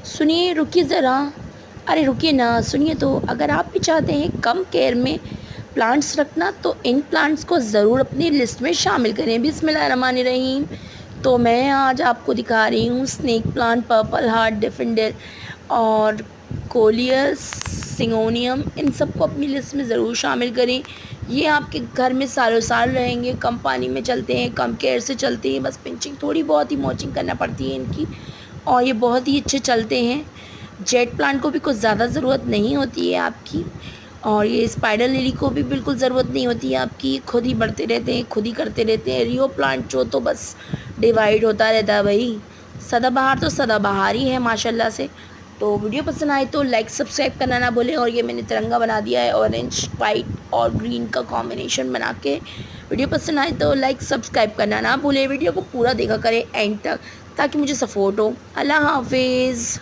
सुनिए, रुकिए ज़रा। अरे रुकिए ना, सुनिए तो, अगर आप भी चाहते हैं कम केयर में प्लांट्स रखना तो इन प्लांट्स को ज़रूर अपनी लिस्ट में शामिल करें। बिस्मिल्लाहिर्रहमानिर्रहीम। तो मैं आज आपको दिखा रही हूँ snake plant, purple heart defender और कोलियस सिंगोनियम। इन सबको अपनी लिस्ट में ज़रूर शामिल करें। ये आपके घर में सालों साल रहेंगे, कम पानी में चलते हैं, कम केयर से चलते हैं, बस पिंचिंग थोड़ी बहुत ही मॉचिंग करना पड़ती है इनकी, और ये बहुत ही अच्छे चलते हैं। जेट प्लांट को भी कुछ ज़्यादा ज़रूरत नहीं होती है आपकी, और ये स्पाइडर लिली को भी बिल्कुल ज़रूरत नहीं होती है आपकी, खुद ही बढ़ते रहते हैं, खुद ही करते रहते हैं। रियो प्लांट जो तो बस डिवाइड होता रहता है भाई। सदाबहार तो सदाबहार ही है माशाल्लाह से। तो वीडियो पसंद आए तो लाइक सब्सक्राइब करना ना भूलें। और ये मैंने तिरंगा बना दिया है, ऑरेंज वाइट और ग्रीन का कॉम्बिनेशन बना के। वीडियो पसंद आए तो लाइक सब्सक्राइब करना ना भूलें। वीडियो को पूरा देखा करें एंड तक, ताकि मुझे सपोर्ट हो। अल्लाह हाफिज़।